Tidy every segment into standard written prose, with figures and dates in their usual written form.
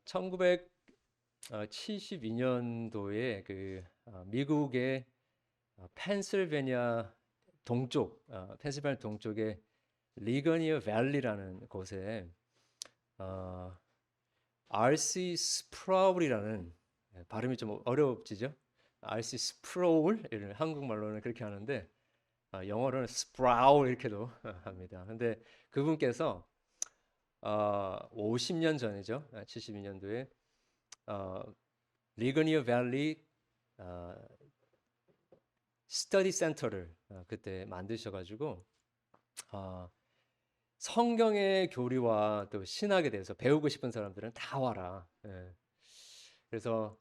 1972년도에 미국의 펜실베니아 동쪽의 리거니어 밸리라는 곳에 어, RC 스프라울이라는 발음이 좀 어렵지죠? RC 스프로울 한국말로는 그렇게 하는데 영어로는 스프라울 이렇게도 합니다. 근데 그분께서 50년 전이죠. 72년도에 리거니어 밸리 어, 스터디 센터를 그때 만드셔가지고 어, 성경의 교리와 또 신학에 대해서 배우고 싶은 사람들은 다 와라. 예. 그래서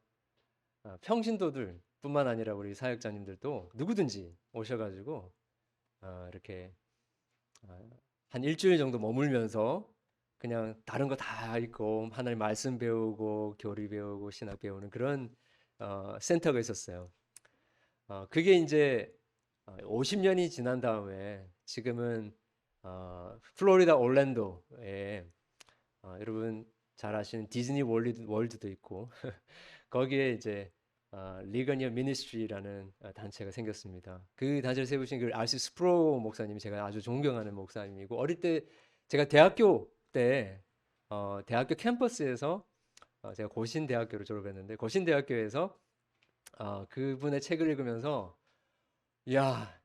평신도들뿐만 아니라 우리 사역자님들도 누구든지 오셔가지고 이렇게 어, 한 일주일 정도 머물면서 그냥 다른 거 다 있고 하나님 말씀 배우고 교리 배우고 신학 배우는 그런 센터가 있었어요. 그게 이제 50년이 지난 다음에 지금은 플로리다 올랜도에 여러분 잘 아시는 디즈니 월드도 있고 거기에 이제 리거니어 미니스트리라는 단체가 생겼습니다. 그 단체를 세우신 그 알시 스프로 목사님이 제가 아주 존경하는 목사님이고 어릴 때 제가 대학교 때 대학교 캠퍼스에서 제가 고신대학교를 졸업했는데 고신대학교에서 그분의 책을 읽으면서 야,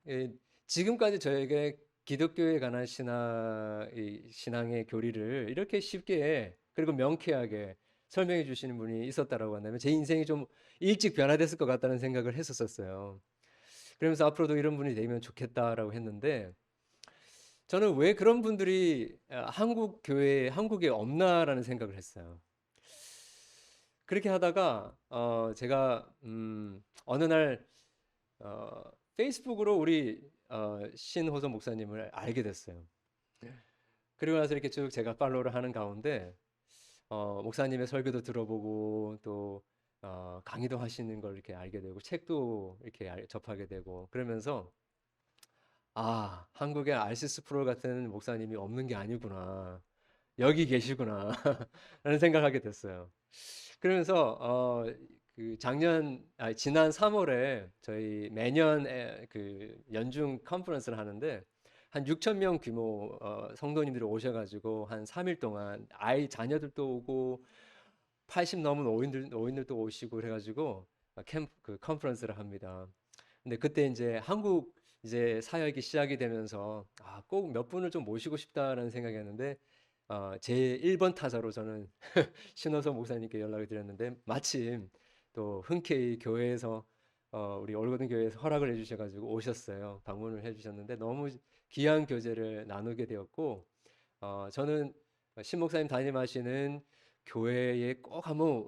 지금까지 저에게 기독교에 관한 신앙의 교리를 이렇게 쉽게 그리고 명쾌하게 설명해 주시는 분이 있었다라고 한다면 제 인생이 좀 일찍 변화됐을 것 같다는 생각을 했었어요. 그러면서 앞으로도 이런 분이 되면 좋겠다라고 했는데 저는 왜 그런 분들이 한국 교회에 한국에 없나라는 생각을 했어요. 그렇게 하다가 제가 어느 날 어, 페이스북으로 우리 신호선 목사님을 알게 됐어요. 그리고 나서 이렇게 쭉 제가 팔로우를 하는 가운데 목사님의 설교도 들어보고 또 강의도 하시는 걸 이렇게 알게 되고 책도 이렇게 접하게 되고 그러면서 한국에 알시스 프로 같은 목사님이 없는 게 아니구나. 여기 계시구나. 라는 생각하게 됐어요. 그러면서 지난 3월에 저희 매년 그 연중 컨퍼런스를 하는데 한 6천 명 규모 성도님들이 오셔가지고 한 3일 동안 자녀들도 오고 80 넘은 오인들도 오시고 그래가지고 그 컨퍼런스를 합니다. 근데 그때 이제 한국 이제 사역이 시작이 되면서 꼭 몇 분을 좀 모시고 싶다라는 생각이었는데 제 1번 타자로 저는 신호서 목사님께 연락을 드렸는데 마침 또 흔쾌히 교회에서 우리 올고든 교회에서 허락을 해주셔가지고 오셨어요. 방문을 해주셨는데 너무 귀한 교제를 나누게 되었고 저는 신 목사님 담임하시는 교회에 꼭 한번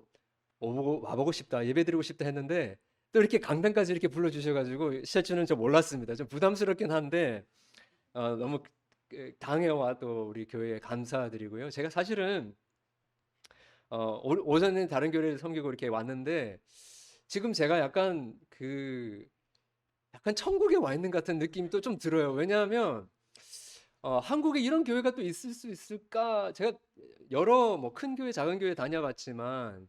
와보고 싶다, 예배드리고 싶다 했는데 또 이렇게 강단까지 이렇게 불러주셔가지고 실제는 저 몰랐습니다. 좀 부담스럽긴 한데 너무 당회와 또 우리 교회에 감사드리고요. 제가 사실은 오전에 다른 교회를 섬기고 이렇게 왔는데 지금 제가 약간 천국에 와 있는 것 같은 느낌이 또 좀 들어요. 왜냐하면 한국에 이런 교회가 또 있을 수 있을까? 제가 여러 뭐 큰 교회, 작은 교회 다녀봤지만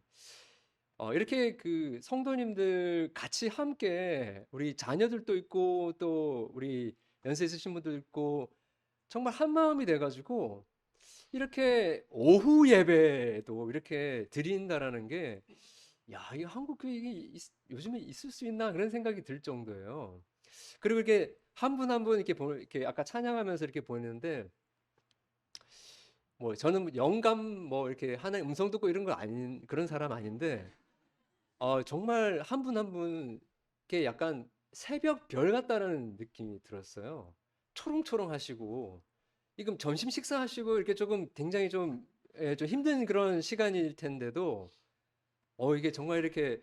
이렇게 그 성도님들 같이 함께 우리 자녀들도 있고 또 우리 연세 있으신 분도 있고 정말 한 마음이 돼가지고 이렇게 오후 예배도 이렇게 드린다라는 게 야, 이 한국 교회 이게 요즘에 있을 수 있나 그런 생각이 들 정도예요. 그리고 이렇게 한 분 한 분 이렇게 아까 찬양하면서 이렇게 보는데 뭐 저는 영감 뭐 이렇게 하나의 음성 듣고 이런 거 아닌 그런 사람 아닌데 정말 한 분 한 분 이렇게 약간 새벽 별 같다는 느낌이 들었어요. 초롱초롱 하시고 지금 점심 식사하시고 이렇게 조금 굉장히 좀 힘든 그런 시간일 텐데도 이게 정말 이렇게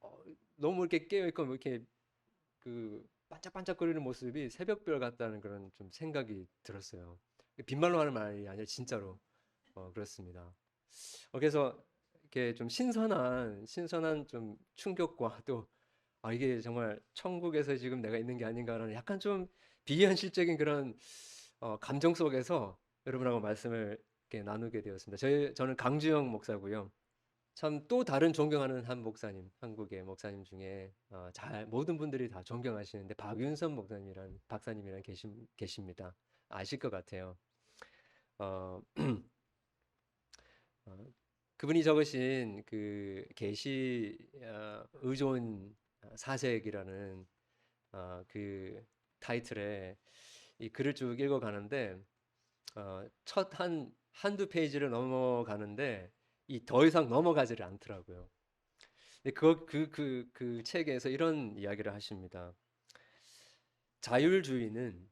어, 너무 이렇게 깨어 있고 뭐 이렇게 그 반짝반짝거리는 모습이 새벽별 같다는 그런 좀 생각이 들었어요. 빈말로 하는 말이 아니라 진짜로 그렇습니다. 그래서 이렇게 좀 신선한 좀 충격과 또 이게 정말 천국에서 지금 내가 있는 게 아닌가라는 약간 좀 비현실적인 그런 감정 속에서 여러분하고 말씀을 이렇게 나누게 되었습니다. 저는 강주영 목사고요. 참 또 다른 존경하는 한 목사님, 한국의 목사님 중에 잘 모든 분들이 다 존경하시는데 박윤선 목사님이란 박사님이란 계십니다. 아실 것 같아요. 어, 어, 그분이 적으신 그 계시 의존 사색이라는 그 타이틀의 이 글을 쭉 읽어가는데 첫 한두 페이지를 넘어가는데 이 더 이상 넘어가지를 않더라고요. 근데 그 책에서 이런 이야기를 하십니다. 자율주의는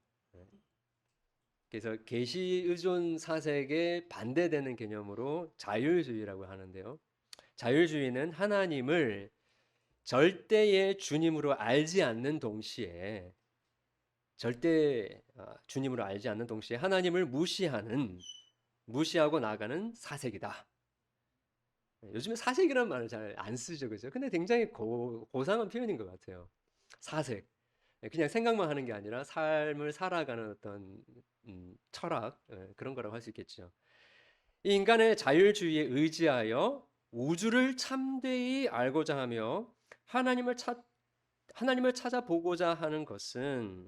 그래서 계시 의존 사색에 반대되는 개념으로 자율주의라고 하는데요. 자율주의는 하나님을 절대의 주님으로 알지 않는 동시에 주님으로 알지 않는 동시에 하나님을 무시하고 나가는 사색이다. 요즘에 사색이라는 말을 잘 안 쓰죠, 그죠? 근데 굉장히 고상한 표현인 것 같아요. 사색. 그냥 생각만 하는 게 아니라 삶을 살아가는 어떤 철학 그런 거라고 할 수 있겠죠. 이 인간의 자율주의에 의지하여 우주를 참되이 알고자 하며 하나님을 찾아보고자 하는 것은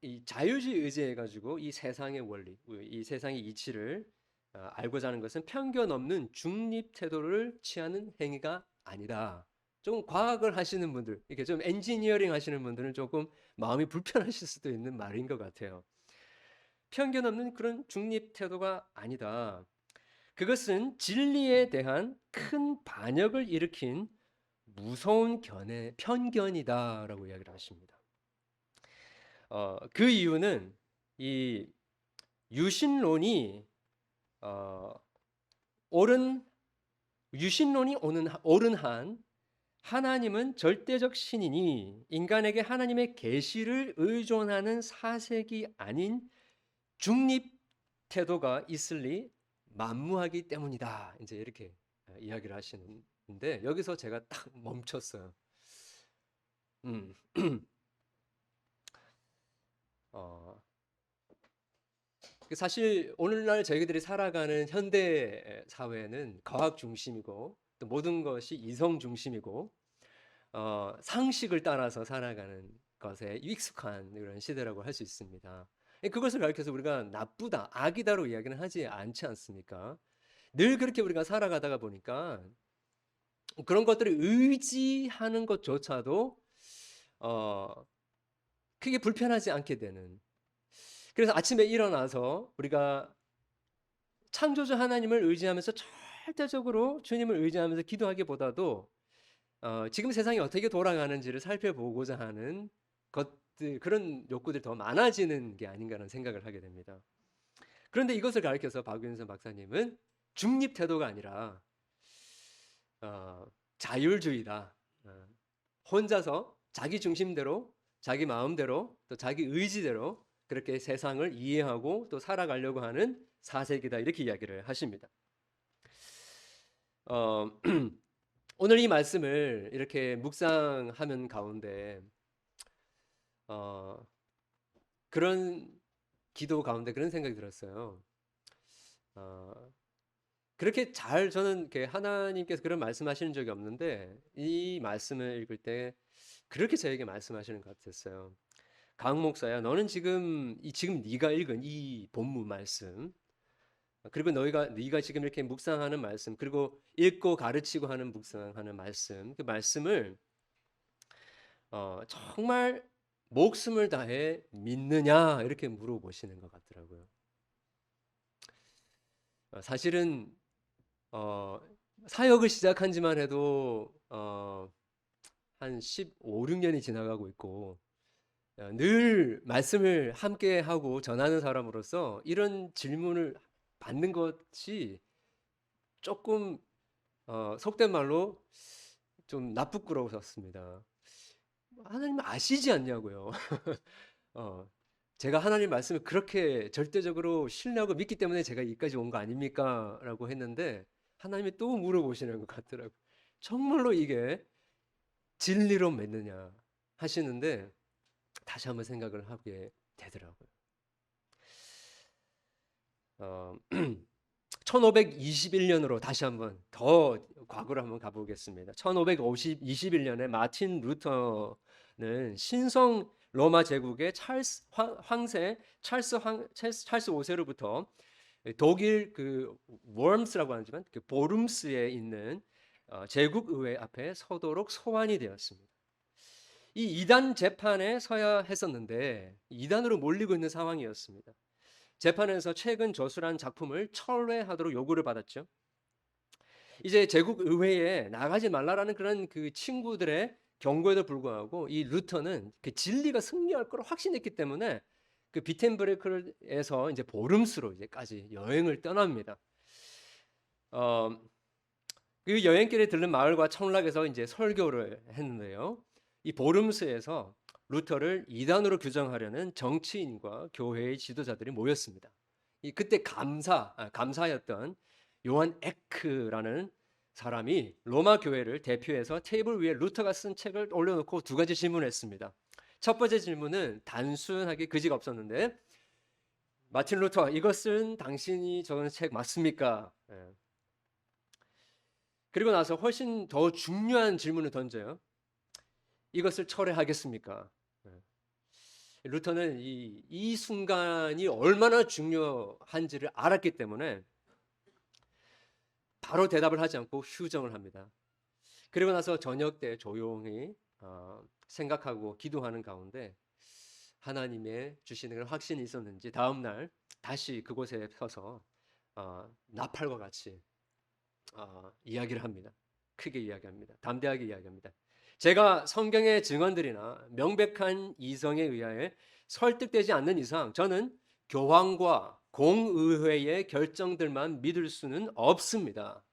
이 자율주의 의지해 가지고 이 세상의 원리, 이 세상의 이치를 알고자 하는 것은 편견 없는 중립 태도를 취하는 행위가 아니다. 좀 과학을 하시는 분들, 이렇게 좀 엔지니어링 하시는 분들은 조금 마음이 불편하실 수도 있는 말인 것 같아요. 편견 없는 그런 중립 태도가 아니다. 그것은 진리에 대한 큰 반역을 일으킨 무서운 편견이다라고 이야기를 하십니다. 그 이유는 이 유신론이 옳은 한 하나님은 절대적 신이니 인간에게 하나님의 계시를 의존하는 사색이 아닌 중립 태도가 있을 리 만무하기 때문이다. 이제 이렇게 이야기를 하시는데 여기서 제가 딱 멈췄어요. 어, 사실 오늘날 저희들이 살아가는 현대 사회는 과학 중심이고 또 모든 것이 이성 중심이고 상식을 따라서 살아가는 것에 익숙한 그런 시대라고 할 수 있습니다. 그것을 가리켜서 우리가 나쁘다, 악이다로 이야기는 하지 않지 않습니까? 늘 그렇게 우리가 살아가다가 보니까 그런 것들을 의지하는 것조차도 크게 불편하지 않게 되는. 그래서 아침에 일어나서 우리가 창조주 하나님을 의지하면서 절대적으로 주님을 의지하면서 기도하기보다도 지금 세상이 어떻게 돌아가는지를 살펴보고자 하는 것들, 그런 욕구들이 더 많아지는 게 아닌가라는 생각을 하게 됩니다. 그런데 이것을 가리켜서 박윤선 박사님은 중립 태도가 아니라 자율주의다. 혼자서 자기 중심대로, 자기 마음대로, 또 자기 의지대로 그렇게 세상을 이해하고 또 살아가려고 하는 사색이다. 이렇게 이야기를 하십니다. 오늘 이 말씀을 이렇게 묵상하는 가운데 그런 기도 가운데 그런 생각이 들었어요. 그렇게 저는 이렇게 하나님께서 그런 말씀하시는 적이 없는데 이 말씀을 읽을 때 그렇게 저에게 말씀하시는 것 같았어요. 강 목사야, 너는 지금 네가 읽은 이 본문 말씀, 그리고 네가 지금 이렇게 묵상하는 말씀, 그리고 읽고 가르치고 하는 묵상하는 말씀, 그 말씀을 정말 목숨을 다해 믿느냐 이렇게 물어보시는 것 같더라고요. 사실은 사역을 시작한 지만 해도 한 15, 16년이 지나가고 있고 늘 말씀을 함께 하고 전하는 사람으로서 이런 질문을 받는 것이 조금 속된 말로 좀 나쁘끄러웠습니다. 하나님 아시지 않냐고요. 제가 하나님 말씀을 그렇게 절대적으로 신뢰하고 믿기 때문에 제가 여기까지 온 거 아닙니까? 라고 했는데 하나님이 또 물어보시는 것 같더라고요. 정말로 이게 진리로 믿느냐 하시는데 다시 한번 생각을 하게 되더라고요. 1521년으로 다시 한번 더 과거로 한번 가보겠습니다. 1521년에 마틴 루터는 신성 로마 제국의 황제 찰스 5세로부터 독일 그 월므스라고 하지만 그 보름스에 있는 제국 의회 앞에 서도록 소환이 되었습니다. 이 이단 재판에 서야 했었는데 이단으로 몰리고 있는 상황이었습니다. 재판에서 최근 저술한 작품을 철회하도록 요구를 받았죠. 이제 제국 의회에 나가지 말라라는 그런 그 친구들의 경고에도 불구하고 이 루터는 그 진리가 승리할 걸 확신했기 때문에 그 비텐브레크에서 이제 보름스로 이제까지 여행을 떠납니다. 그 여행길에 들른 마을과 청락에서 이제 설교를 했는데요. 이 보름스에서 루터를 이단으로 규정하려는 정치인과 교회의 지도자들이 모였습니다. 그때 감사였던 요한 에크라는 사람이 로마 교회를 대표해서 테이블 위에 루터가 쓴 책을 올려놓고 두 가지 질문을 했습니다. 첫 번째 질문은 단순하게 그지가 없었는데, 마틴 루터, 이것은 당신이 적은 책 맞습니까? 그리고 나서 훨씬 더 중요한 질문을 던져요. 이것을 철회하겠습니까? 루터는 이 순간이 얼마나 중요한지를 알았기 때문에 바로 대답을 하지 않고 휴정을 합니다. 그리고 나서 저녁 때 조용히 생각하고 기도하는 가운데 하나님의 주시는 확신이 있었는지 다음 날 다시 그곳에 서서 나팔과 같이 이야기를 합니다. 크게 이야기합니다. 담대하게 이야기합니다. 제가 성경의 증언들이나 명백한 이성에 의하여 설득되지 않는 이상 저는 교황과 공의회의 결정들만 믿을 수는 없습니다.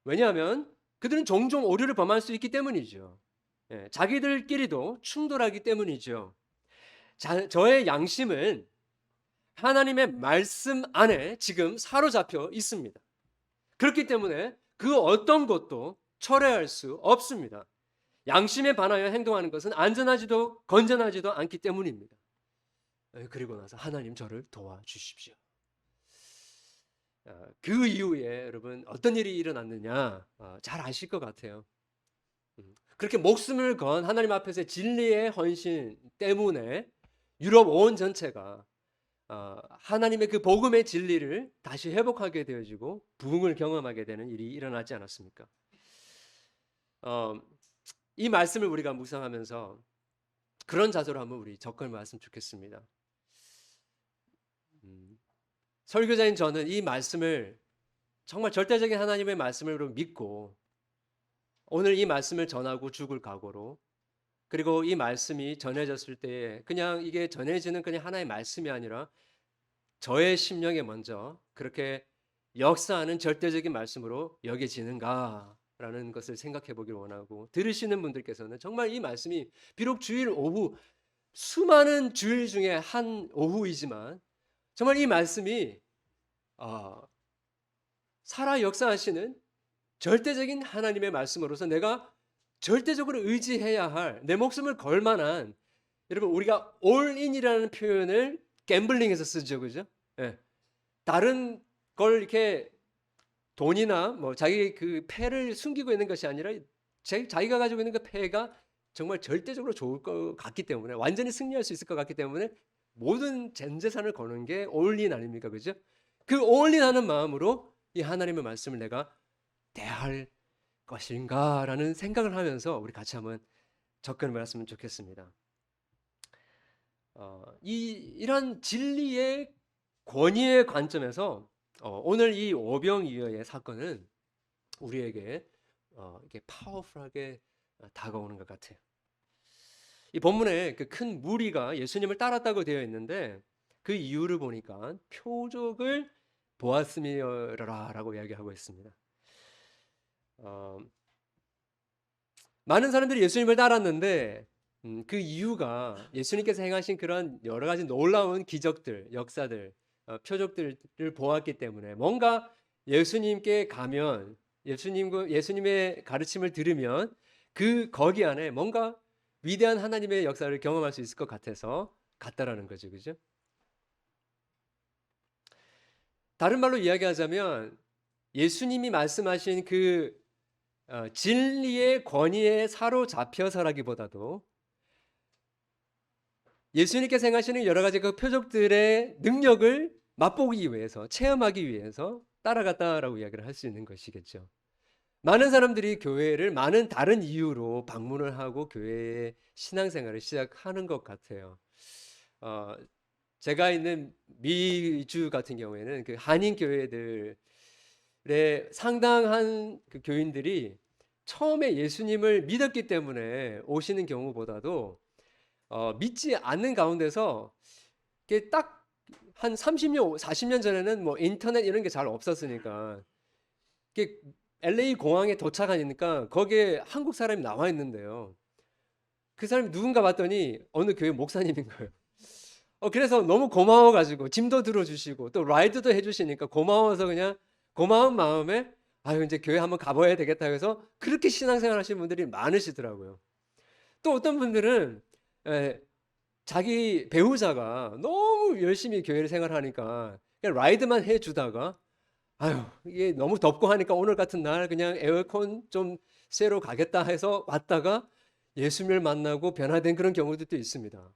왜냐하면 그들은 종종 오류를 범할 수 있기 때문이죠. 자기들끼리도 충돌하기 때문이죠. 저의 양심은 하나님의 말씀 안에 지금 사로잡혀 있습니다. 그렇기 때문에 그 어떤 것도 철회할 수 없습니다. 양심에 반하여 행동하는 것은 안전하지도 건전하지도 않기 때문입니다. 그리고 나서 하나님 저를 도와주십시오. 그 이후에 여러분 어떤 일이 일어났느냐 잘 아실 것 같아요. 그렇게 목숨을 건 하나님 앞에서의 진리의 헌신 때문에 유럽 온 전체가 하나님의 그 복음의 진리를 다시 회복하게 되어지고 부흥을 경험하게 되는 일이 일어나지 않았습니까? 이 말씀을 우리가 묵상하면서 그런 자세로 한번 우리 접근을 했으면 좋겠습니다. 설교자인 저는 이 말씀을 정말 절대적인 하나님의 말씀으로 믿고 오늘 이 말씀을 전하고 죽을 각오로, 그리고 이 말씀이 전해졌을 때 그냥 이게 전해지는 그냥 하나의 말씀이 아니라 저의 심령에 먼저 그렇게 역사하는 절대적인 말씀으로 여겨지는가라는 것을 생각해 보길 원하고, 들으시는 분들께서는 정말 이 말씀이 비록 주일 오후 수많은 주일 중에 한 오후이지만 정말 이 말씀이 살아 역사하시는 절대적인 하나님의 말씀으로서 내가 절대적으로 의지해야 할, 내 목숨을 걸 만한, 여러분 우리가 올인이라는 표현을 갬블링에서 쓰죠, 그죠? 다른 걸 이렇게 돈이나 뭐 자기 그 패를 숨기고 있는 것이 아니라 자기가 가지고 있는 그 패가 정말 절대적으로 좋을 것 같기 때문에, 완전히 승리할 수 있을 것 같기 때문에 모든 전 재산을 거는 게 올인 아닙니까, 그죠? 그 올인하는 마음으로 이 하나님의 말씀을 내가 대할 것인가라는 생각을 하면서 우리 같이 한번 접근을 했으면 좋겠습니다. 이런 진리의 권위의 관점에서 오늘 이 오병이어의 사건은 우리에게 이렇게 파워풀하게 다가오는 것 같아요. 이 본문에 그 큰 무리가 예수님을 따랐다고 되어 있는데 그 이유를 보니까 표적을 보았음이라라고 이야기하고 있습니다. 많은 사람들이 예수님을 따랐는데 그 이유가 예수님께서 행하신 그런 여러 가지 놀라운 기적들, 역사들, 표적들을 보았기 때문에, 뭔가 예수님께 가면, 예수님의 가르침을 들으면 거기 안에 뭔가 위대한 하나님의 역사를 경험할 수 있을 것 같아서 갔다라는 거죠, 그죠? 다른 말로 이야기하자면 예수님이 말씀하신 그 진리의 권위에 사로잡혀서라기보다도 예수님께서 행하시는 여러 가지 그 표적들의 능력을 맛보기 위해서, 체험하기 위해서 따라갔다라고 이야기를 할 수 있는 것이겠죠. 많은 사람들이 교회를 많은 다른 이유로 방문을 하고 교회의 신앙생활을 시작하는 것 같아요. 어, 제가 있는 미주 같은 경우에는 그 한인 교회들의 상당한 그 교인들이 처음에 예수님을 믿었기 때문에 오시는 경우보다도 믿지 않는 가운데서 이게 딱 한 30년, 40년 전에는 뭐 인터넷 이런 게 잘 없었으니까 이게 LA 공항에 도착하니까 거기에 한국 사람이 나와 있는데요. 그 사람이 누군가 봤더니 어느 교회 목사님인 거예요. 그래서 너무 고마워가지고 짐도 들어주시고 또 라이드도 해주시니까 고마워서 그냥 고마운 마음에 아유 이제 교회 한번 가봐야 되겠다 해서 그렇게 신앙생활 하시는 분들이 많으시더라고요. 또 어떤 분들은 에, 자기 배우자가 너무 열심히 교회를 생활하니까 그냥 라이드만 해주다가 아유 이게 너무 덥고 하니까 오늘 같은 날 그냥 에어컨 좀 쐬러 가겠다 해서 왔다가 예수님을 만나고 변화된 그런 경우도 있습니다.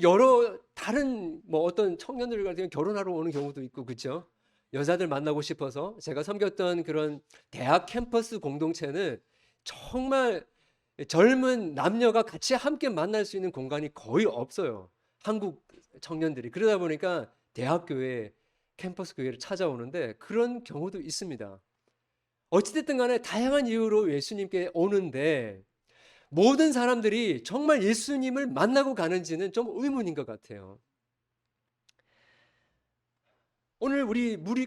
여러 다른 뭐 어떤 청년들 같은 결혼하러 오는 경우도 있고 그렇죠. 여자들 만나고 싶어서 제가 섬겼던 그런 대학 캠퍼스 공동체는 정말 젊은 남녀가 같이 함께 만날 수 있는 공간이 거의 없어요. 한국 청년들이 그러다 보니까 대학 교회, 캠퍼스 교회를 찾아오는데 그런 경우도 있습니다. 어찌됐든 간에 다양한 이유로 예수님께 오는데 모든 사람들이 정말 예수님을 만나고 가는지는 좀 의문인 것 같아요. 오늘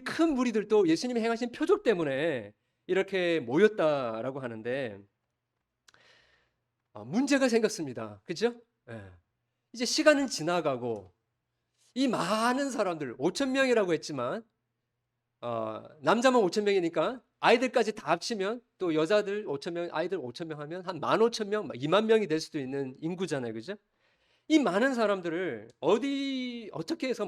큰 무리들도 예수님이 행하신 표적 때문에 이렇게 모였다라고 하는데 문제가 생겼습니다. 그죠? 예. 이제 시간은 지나가고 이 많은 사람들 5천 명이라고 했지만 남자만 5천 명이니까 아이들까지 다 합치면 또 여자들 5천 명, 아이들 5천 명 하면 한 15,000명, 2만 명이 될 수도 있는 인구잖아요. 그죠? 이 많은 사람들을 어떻게 해서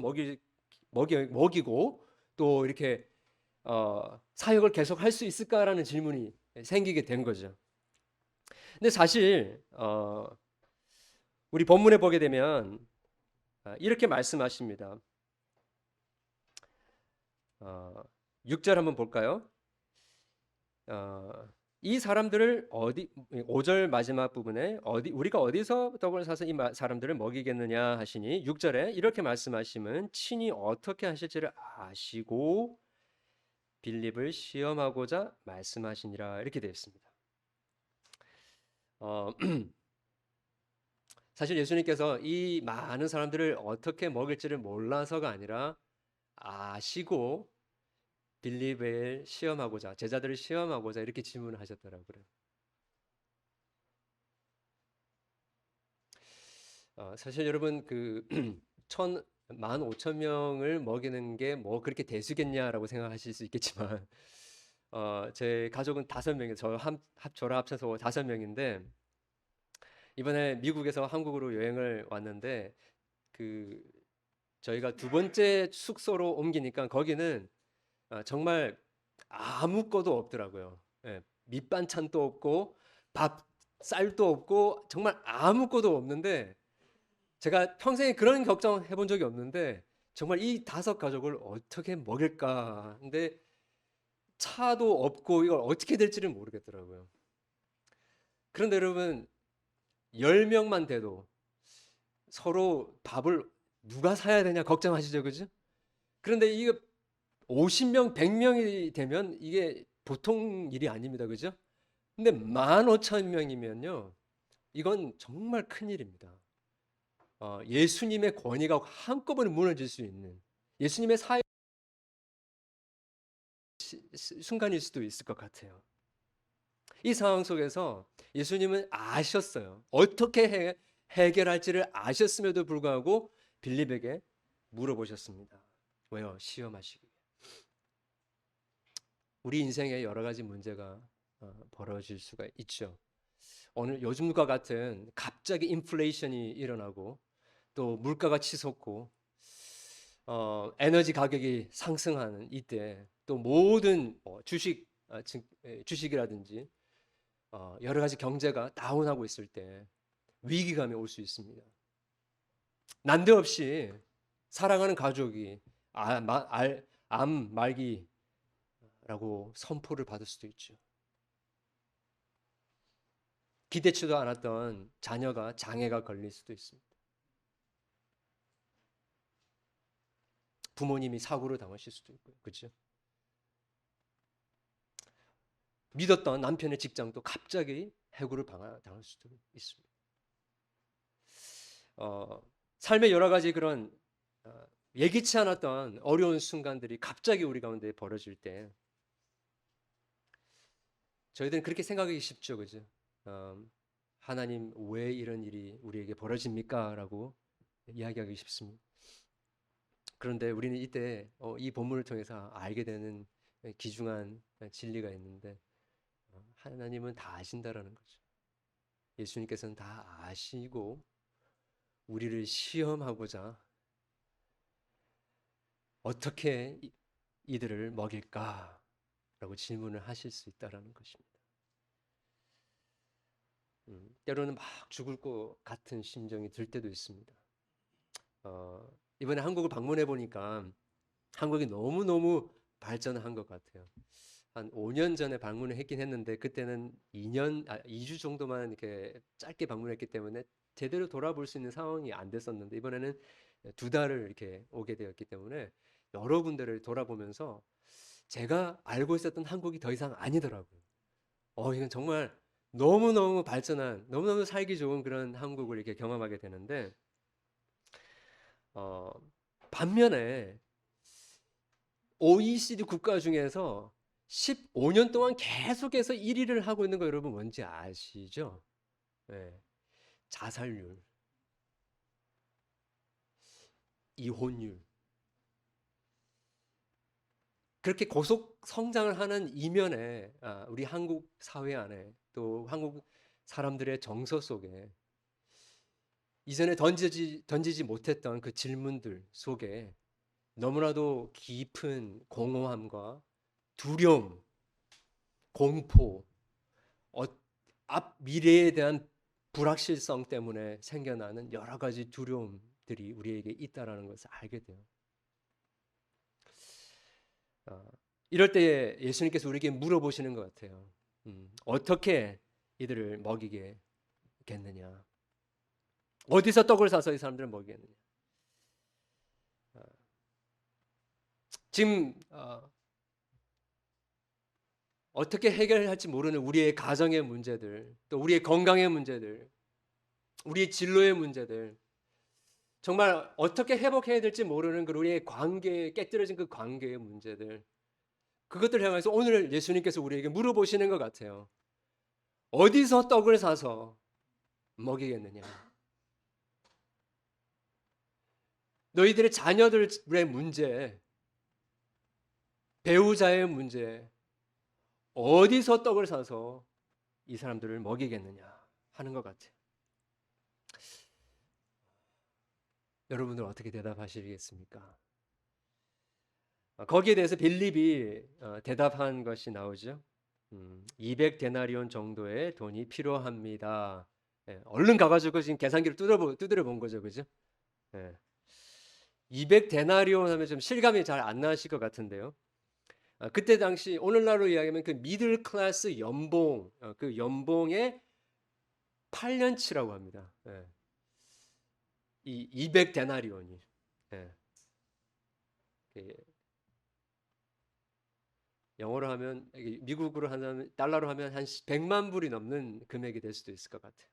먹이고 또 이렇게 사역을 계속 할 수 있을까라는 질문이 생기게 된 거죠. 근데 사실 우리 본문에 보게 되면 이렇게 말씀하십니다. 6절 한번 볼까요? 이 사람들을 5절 마지막 부분에 우리가 어디서 떡을 사서 이 사람들을 먹이겠느냐 하시니 6절에 이렇게 말씀하시면 친히 어떻게 하실지를 아시고 빌립을 시험하고자 말씀하시니라 이렇게 되어 있습니다. 사실 예수님께서 이 많은 사람들을 어떻게 먹일지를 몰라서가 아니라 아시고 빌립을 시험하고자 제자들을 시험하고자 이렇게 질문을 하셨더라고요. 사실 여러분 그 15,000명을 먹이는 게 뭐 그렇게 대수겠냐라고 생각하실 수 있겠지만 제 가족은 5명이에요. 저랑 합쳐서 5명인데 이번에 미국에서 한국으로 여행을 왔는데 그 저희가 두 번째 숙소로 옮기니까 거기는 정말 아무것도 없더라고요. 예, 밑반찬도 없고 쌀도 없고 정말 아무것도 없는데 제가 평생에 그런 걱정 해본 적이 없는데 정말 이 5가족을 어떻게 먹일까. 근데 차도 없고 이걸 어떻게 될지를 모르겠더라고요. 그런데 여러분 10명만 돼도 서로 밥을 누가 사야 되냐 걱정하시죠, 그죠? 그런데 이거 50명, 100명이 되면 이게 보통 일이 아닙니다, 그죠? 근데 15,000명이면요, 이건 정말 큰 일입니다. 예수님의 권위가 한꺼번에 무너질 수 있는 예수님의 사역 순간일 수도 있을 것 같아요. 이 상황 속에서 예수님은 아셨어요. 어떻게 해결할지를 아셨음에도 불구하고 빌립에게 물어보셨습니다. 왜요? 시험하시기. 우리 인생에 여러 가지 문제가 벌어질 수가 있죠. 오늘 요즘과 같은 갑자기 인플레이션이 일어나고 또 물가가 치솟고 에너지 가격이 상승하는 이때 또 모든 주식이라든지 여러 가지 경제가 다운하고 있을 때 위기감이 올 수 있습니다. 난데없이 사랑하는 가족이 암 말기라고 선포를 받을 수도 있죠. 기대치도 않았던 자녀가 장애가 걸릴 수도 있습니다. 부모님이 사고를 당하실 수도 있고요. 그렇죠? 믿었던 남편의 직장도 갑자기 해고를 당할 수도 있습니다. 삶의 여러 가지 그런 예기치 않았던 어려운 순간들이 갑자기 우리 가운데 벌어질 때 저희들은 그렇게 생각하기 쉽죠, 그죠? 하나님 왜 이런 일이 우리에게 벌어집니까? 라고 이야기하기 쉽습니다. 그런데 우리는 이때 이 본문을 통해서 알게 되는 귀중한 진리가 있는데 하나님은 다 아신다라는 거죠. 예수님께서는 다 아시고 우리를 시험하고자 어떻게 이들을 먹일까? 라고 질문을 하실 수 있다라는 것입니다. 때로는 막 죽을 것 같은 심정이 들 때도 있습니다. 이번에 한국을 방문해 보니까 한국이 너무너무 발전한 것 같아요. 한 5년 전에 방문을 했긴 했는데 그때는 2주 정도만 이렇게 짧게 방문했기 때문에 제대로 돌아볼 수 있는 상황이 안 됐었는데 이번에는 2달을 이렇게 오게 되었기 때문에 여러 군데를 돌아보면서 제가 알고 있었던 한국이 더 이상 아니더라고요. 이건 정말 너무너무 발전한, 너무너무 살기 좋은 그런 한국을 이렇게 경험하게 되는데, 어, 반면에 OECD 국가 중에서 15년 동안 계속해서 1위를 하고 있는 거 여러분 뭔지 아시죠? 네. 자살률, 이혼율. 그렇게 고속 성장을 하는 이면에 우리 한국 사회 안에 또 한국 사람들의 정서 속에 이전에 던지지 못했던 그 질문들 속에 너무나도 깊은 공허함과 두려움, 공포, 어, 앞 미래에 대한 불확실성 때문에 생겨나는 여러 가지 두려움들이 우리에게 있다라는 것을 알게 돼요. 이럴 때 예수님께서 우리에게 물어보시는 것 같아요. 어떻게 이들을 먹이겠느냐? 어디서 떡을 사서 이 사람들을 먹이겠느냐? 지금 어떻게 해결할지 모르는 우리의 가정의 문제들, 또 우리의 건강의 문제들, 우리의 진로의 문제들, 정말 어떻게 회복해야 될지 모르는 그 우리의 깨뜨려진 그 관계의 문제들, 그것들 향해서 오늘 예수님께서 우리에게 물어보시는 것 같아요. 어디서 떡을 사서 먹이겠느냐? 너희들의 자녀들의 문제, 배우자의 문제, 어디서 떡을 사서 이 사람들을 먹이겠느냐 하는 것 같아요. 여러분들 어떻게 대답하시겠습니까? 거기에 대해서 빌립이 대답한 것이 나오죠. 200데나리온 정도의 돈이 필요합니다. 얼른 가가지고 지금 계산기를 두드려 본 거죠, 그죠? 200데나리온 하면 좀 실감이 잘 안 나실 것 같은데요. 그때 당시 오늘날로 이야기하면 그 미들 클래스 연봉, 그 연봉의 8년치라고 합니다. 이 200데나리온이. 영어로 하면 미국으로 하면 달러로 하면 한 100만 불이 넘는 금액이 될 수도 있을 것 같아요.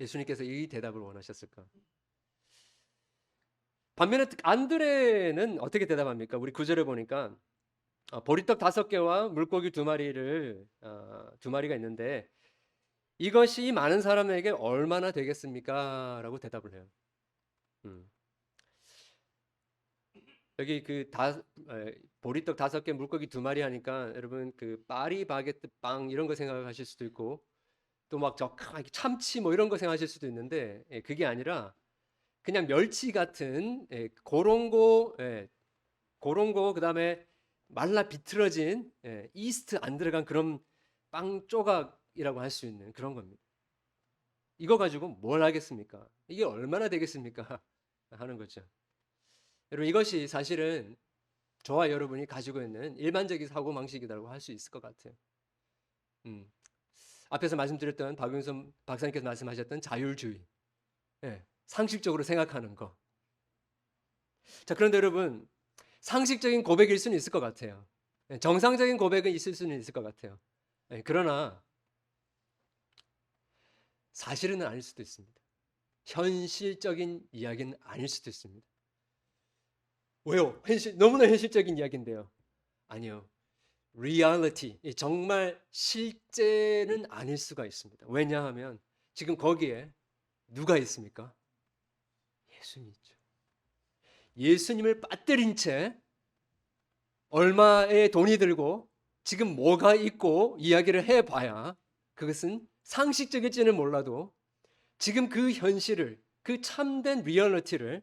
예수님께서 이 대답을 원하셨을까? 반면에 안드레는 어떻게 대답합니까? 우리 구절을 보니까 보리떡 5개와 물고기 2마리가 있는데 이것이 많은 사람에게 얼마나 되겠습니까? 라고 대답을 해요. 여기 보리떡 5개, 물고기 2마리 하니까 여러분 그 파리바게뜨 빵 이런 거 생각하실 수도 있고 또 막 참치 뭐 이런 거 생각하실 수도 있는데 그게 아니라 그냥 멸치 같은 그런 거 그다음에 말라 비틀어진 이스트 안 들어간 그런 빵 조각이라고 할 수 있는 그런 겁니다. 이거 가지고 뭘 하겠습니까? 이게 얼마나 되겠습니까? 하는 거죠. 여러분 이것이 사실은 저와 여러분이 가지고 있는 일반적인 사고방식이라고 할 수 있을 것 같아요. 음. 앞에서 말씀드렸던 박용선 박사님께서 말씀하셨던 자율주의. 상식적으로 생각하는 거. 자, 그런데 여러분 상식적인 고백일 수는 있을 것 같아요. 정상적인 고백은 있을 수는 있을 것 같아요. 그러나 사실은 아닐 수도 있습니다. 현실적인 이야기는 아닐 수도 있습니다. 왜요? 너무나 현실적인 이야기인데요. 아니요. reality, 정말 실제는 아닐 수가 있습니다. 왜냐하면 지금 거기에 누가 있습니까? 예수님 있죠. 예수님을 빠뜨린 채 얼마의 돈이 들고 지금 뭐가 있고 이야기를 해봐야 그것은 상식적일지는 몰라도 지금 그 현실을, 그 참된 리얼리티를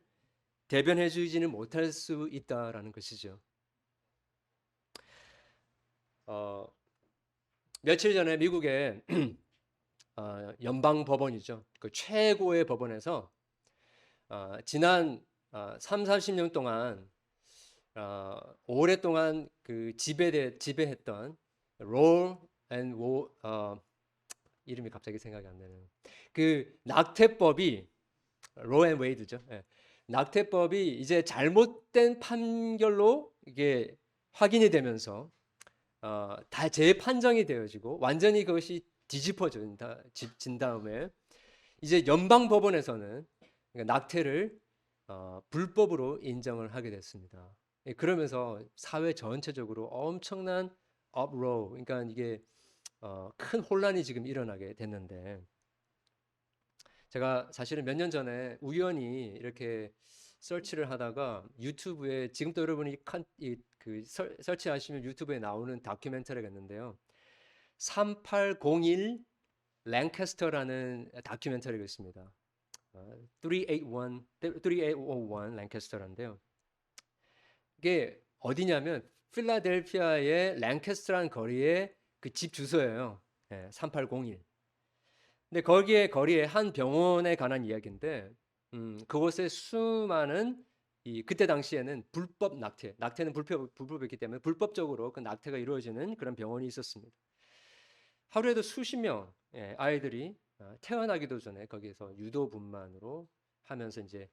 대변해 주지는 못할 수 있다라는 것이죠. 며칠 전에 미국의 연방 법원이죠. 그 최고의 법원에서 지난 3, 40년 동안 오랫동안 그 지배했던 이름이 갑자기 생각이 안 나네요. 그 낙태법이 로앤웨이드죠. 낙태법이 이제 잘못된 판결로 이게 확인이 되면서 다 재판정이 되어지고 완전히 그것이 뒤집어진 다음에 이제 연방 법원에서는 그러니까 낙태를 불법으로 인정을 하게 됐습니다. 그러면서 사회 전체적으로 엄청난 uproar, 그러니까 이게 큰 혼란이 지금 일어나게 됐는데 제가 사실은 몇 년 전에 우연히 이렇게 서치를 하다가 유튜브에 지금도 여러분이 서치하시면 유튜브에 나오는 다큐멘터리가 있는데요. 3801 랭캐스터라는 다큐멘터리가 있습니다. 3801 랭캐스터란데요. 이게 어디냐면 필라델피아의 랭캐스터라는 거리에 그 집 주소예요. 3801. 근데 거리에 한 병원에 관한 이야기인데 그곳에 수많은 그때 당시에는 낙태는 불법이기 때문에 불법적으로 그 낙태가 이루어지는 그런 병원이 있었습니다. 하루에도 수십 명 아이들이 태어나기도 전에 거기에서 유도분만으로 하면서 이제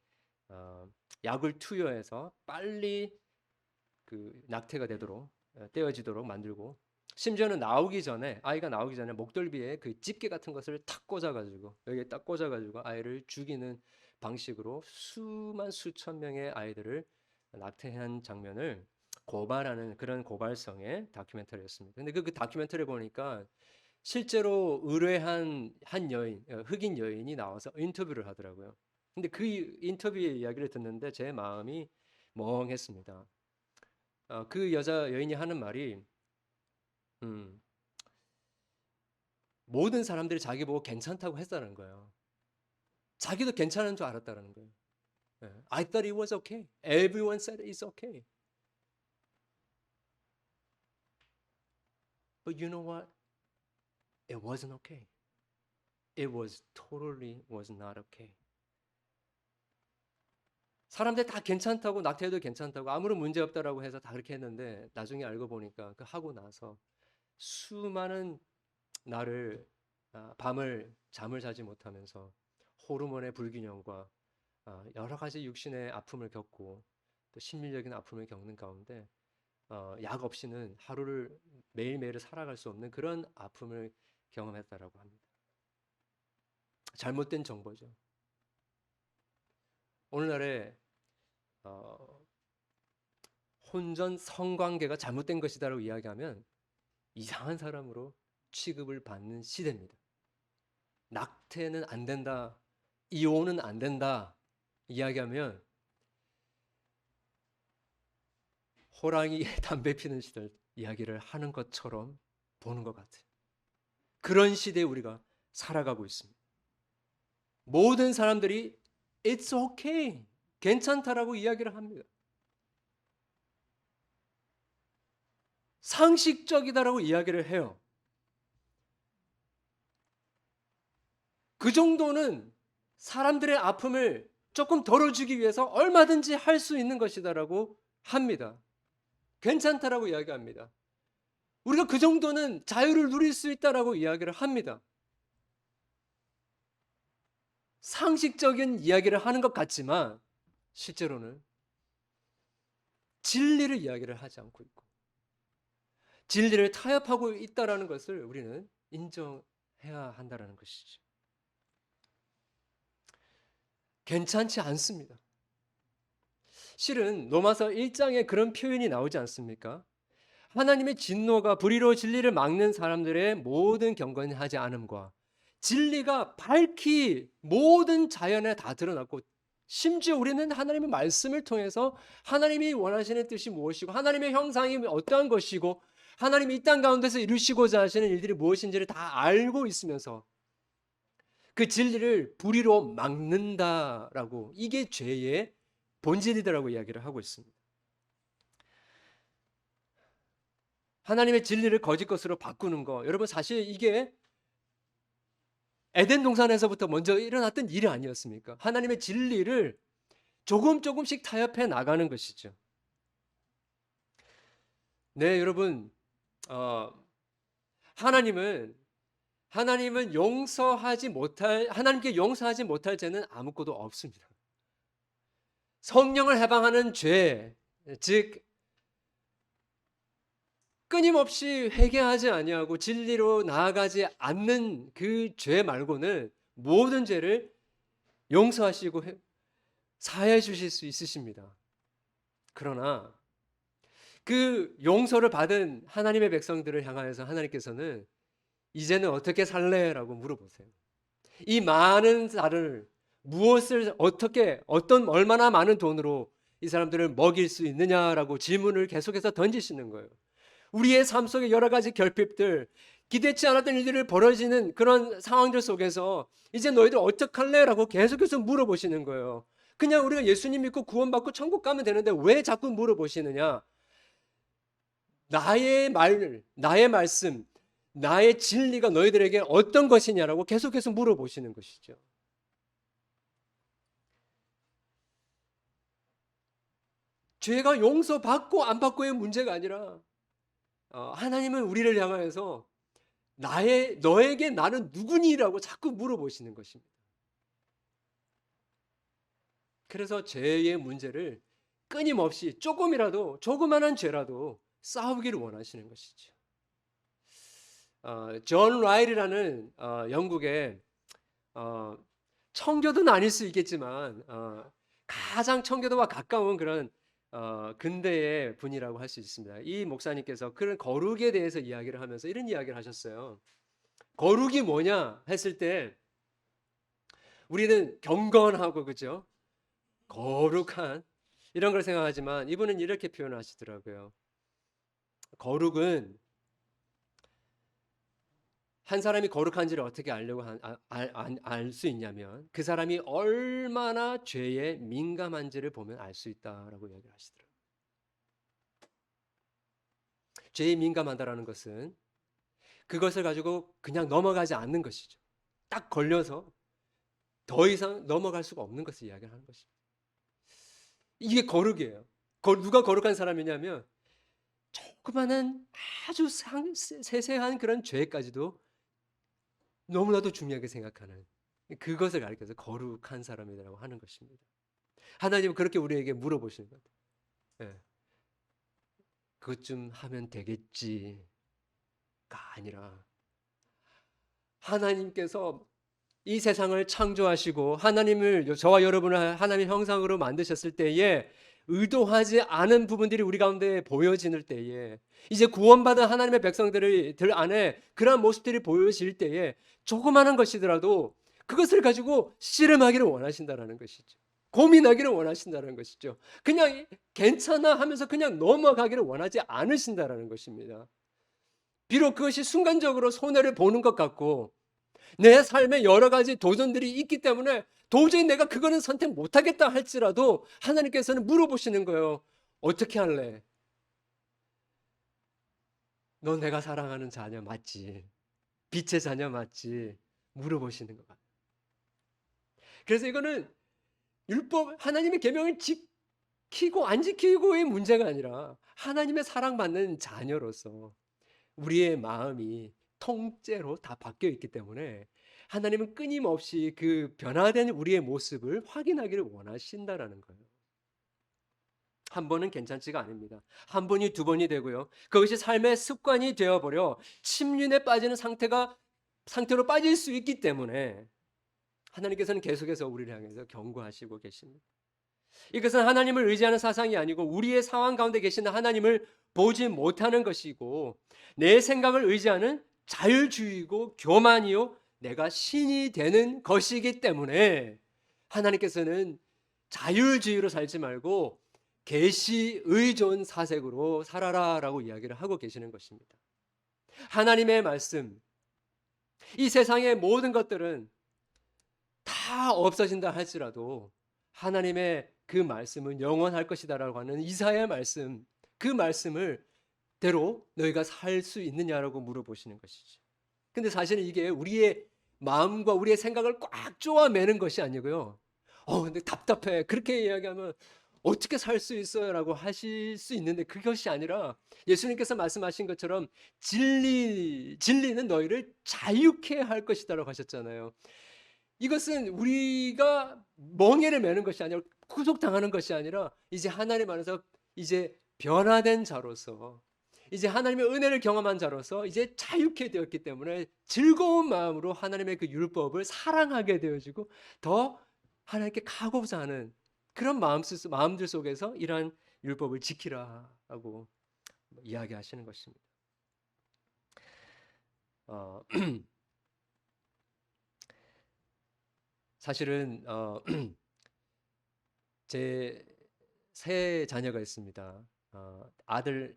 약을 투여해서 빨리 그 낙태가 되도록 떼어지도록 만들고 심지어는 아이가 나오기 전에 목덜미에 그 집게 같은 것을 탁 꽂아가지고 여기에 딱 꽂아가지고 아이를 죽이는 방식으로 수천 명의 아이들을 낙태한 장면을 고발하는 그런 고발성의 다큐멘터리였습니다. 근데 그 다큐멘터리 보니까 실제로 의뢰한 한 여인, 흑인 여인이 나와서 인터뷰를 하더라고요. 근데 그 인터뷰의 이야기를 듣는데 제 마음이 멍했습니다. 그 여인이 하는 말이 음, 모든 사람들이 자기 보고 괜찮다고 했다는 거예요. 자기도 괜찮은 줄 알았다는 거예요. I thought it was okay. Everyone said it's okay. But you know what? It wasn't okay. It was not okay. 사람들 다 괜찮다고 낙태해도 괜찮다고 아무런 문제 없다라고 해서 다 그렇게 했는데 나중에 알고 보니까 그 하고 나서 수많은 날을 밤을 잠을 자지 못하면서 호르몬의 불균형과 여러 가지 육신의 아픔을 겪고 또 심리적인 아픔을 겪는 가운데 약 없이는 하루를 매일매일을 살아갈 수 없는 그런 아픔을 경험했다라고 합니다. 잘못된 정보죠. 오늘날에 혼전 성관계가 잘못된 것이다라고 이야기하면 이상한 사람으로 취급을 받는 시대입니다. 낙태는 안 된다, 이혼은 안 된다 이야기하면 호랑이 담배 피는 시절 이야기를 하는 것처럼 보는 것 같아요. 그런 시대에 우리가 살아가고 있습니다. 모든 사람들이 It's okay. 괜찮다라고 이야기를 합니다. 상식적이다라고 이야기를 해요. 그 정도는 사람들의 아픔을 조금 덜어주기 위해서 얼마든지 할 수 있는 것이다라고 합니다. 괜찮다라고 이야기합니다. 우리가 그 정도는 자유를 누릴 수 있다라고 이야기를 합니다. 상식적인 이야기를 하는 것 같지만 실제로는 진리를 이야기를 하지 않고 있고 진리를 타협하고 있다라는 것을 우리는 인정해야 한다라는 것이죠. 괜찮지 않습니다. 실은 로마서 1장에 그런 표현이 나오지 않습니까? 하나님의 진노가 불의로 진리를 막는 사람들의 모든 경건하지 않음과 진리가 밝히 모든 자연에 다 드러났고 심지어 우리는 하나님의 말씀을 통해서 하나님이 원하시는 뜻이 무엇이고 하나님의 형상이 어떠한 것이고 하나님이 이 땅 가운데서 이루시고자 하시는 일들이 무엇인지를 다 알고 있으면서 그 진리를 불의로 막는다라고 이게 죄의 본질이다라고 이야기를 하고 있습니다. 하나님의 진리를 거짓 것으로 바꾸는 거 여러분 사실 이게 에덴 동산에서부터 먼저 일어났던 일이 아니었습니까? 하나님의 진리를 조금씩 타협해 나가는 것이죠. 네, 여러분, 하나님은 하나님께 용서하지 못할 죄는 아무것도 없습니다. 성령을 해방하는 죄, 즉 끊임없이 회개하지 아니하고 진리로 나아가지 않는 그 죄 말고는 모든 죄를 용서하시고 사해 주실 수 있으십니다. 그러나 그 용서를 받은 하나님의 백성들을 향하여서 하나님께서는 이제는 어떻게 살래? 라고 물어보세요. 이 많은 쌀을 무엇을 얼마나 많은 돈으로 이 사람들을 먹일 수 있느냐라고 질문을 계속해서 던지시는 거예요. 우리의 삶 속에 여러 가지 결핍들, 기대치 않았던 일들이 벌어지는 그런 상황들 속에서 이제 너희들 어떡할래? 라고 계속해서 물어보시는 거예요. 그냥 우리가 예수님 믿고 구원받고 천국 가면 되는데 왜 자꾸 물어보시느냐? 나의 말씀, 나의 진리가 너희들에게 어떤 것이냐라고 계속해서 물어보시는 것이죠. 죄가 용서받고 안 받고의 문제가 아니라 하나님은 우리를 향하여서 너에게 나는 누구니라고 자꾸 물어보시는 것입니다. 그래서 죄의 문제를 끊임없이 조그만한 죄라도 싸우기를 원하시는 것이죠. 존 라일이라는 영국의 청교도는 아닐 수 있겠지만 가장 청교도와 가까운 그런 근대의 분이라고 할 수 있습니다. 이 목사님께서 그런 거룩에 대해서 이야기를 하면서 이런 이야기를 하셨어요. 거룩이 뭐냐 했을 때 우리는 경건하고 그죠? 거룩한 이런 걸 생각하지만 이분은 이렇게 표현하시더라고요. 거룩은 한 사람이 거룩한지를 어떻게 알려고 알 수 있냐면 그 사람이 얼마나 죄에 민감한지를 보면 알 수 있다라고 이야기를 하시더라고요. 죄에 민감하다라는 것은 그것을 가지고 그냥 넘어가지 않는 것이죠. 딱 걸려서 더 이상 넘어갈 수가 없는 것을 이야기하는 것입니다. 이게 거룩이에요. 누가 거룩한 사람이냐면 조그마한 아주 세세한 그런 죄까지도 너무나도 중요하게 생각하는 그것을 가리켜서 거룩한 사람이라고 하는 것입니다. 하나님은 그렇게 우리에게 물어보시는 것 같아요. 네. 그것 좀 하면 되겠지가 아니라 하나님께서 이 세상을 창조하시고 저와 여러분을 하나님의 형상으로 만드셨을 때에 의도하지 않은 부분들이 우리 가운데 보여지는 때에 이제 구원받은 하나님의 백성들 안에 그러한 모습들이 보여질 때에 조그마한 것이더라도 그것을 가지고 씨름하기를 원하신다는 것이죠. 고민하기를 원하신다는 것이죠. 그냥 괜찮아 하면서 그냥 넘어가기를 원하지 않으신다는 것입니다. 비록 그것이 순간적으로 손해를 보는 것 같고 내 삶에 여러 가지 도전들이 있기 때문에 도저히 내가 그거는 선택 못하겠다 할지라도 하나님께서는 물어보시는 거예요. 어떻게 할래? 너 내가 사랑하는 자녀 맞지? 빛의 자녀 맞지? 물어보시는 것 같아요. 그래서 이거는 율법, 하나님의 계명을 지키고 안 지키고의 문제가 아니라 하나님의 사랑받는 자녀로서 우리의 마음이 통째로 다 바뀌어 있기 때문에 하나님은 끊임없이 그 변화된 우리의 모습을 확인하기를 원하신다라는 거예요. 한 번은 괜찮지가 않습니다. 한 번이 두 번이 되고요. 그것이 삶의 습관이 되어버려 침륜에 빠지는 상태로 빠질 수 있기 때문에 하나님께서는 계속해서 우리를 향해서 경고하시고 계십니다. 이것은 하나님을 의지하는 사상이 아니고 우리의 상황 가운데 계시는 하나님을 보지 못하는 것이고 내 생각을 의지하는 자율주의고 교만이요 내가 신이 되는 것이기 때문에 하나님께서는 자율주의로 살지 말고 계시 의존 사색으로 살아라라고 이야기를 하고 계시는 것입니다. 하나님의 말씀, 이 세상의 모든 것들은 다 없어진다 할지라도 하나님의 그 말씀은 영원할 것이다라고 하는 이사야의 말씀, 그 말씀을 대로 너희가 살 수 있느냐라고 물어보시는 것이죠. 근데 사실은 이게 우리의 마음과 우리의 생각을 꽉 쪼아매는 것이 아니고요. 근데 답답해. 그렇게 이야기하면 어떻게 살 수 있어요? 라고 하실 수 있는데 그것이 아니라 예수님께서 말씀하신 것처럼 진리는 너희를 자유케 할 것이다 라고 하셨잖아요. 이것은 우리가 멍에를 매는 것이 아니라 구속당하는 것이 아니라 이제 하나님 안에서 이제 변화된 자로서 이제 하나님의 은혜를 경험한 자로서 이제 자유케 되었기 때문에 즐거운 마음으로 하나님의 그 율법을 사랑하게 되어지고 더 하나님께 가고자 하는 그런 마음들 속에서 이러한 율법을 지키라라고 이야기하시는 것입니다. 사실은 제 세 자녀가 있습니다. 아들,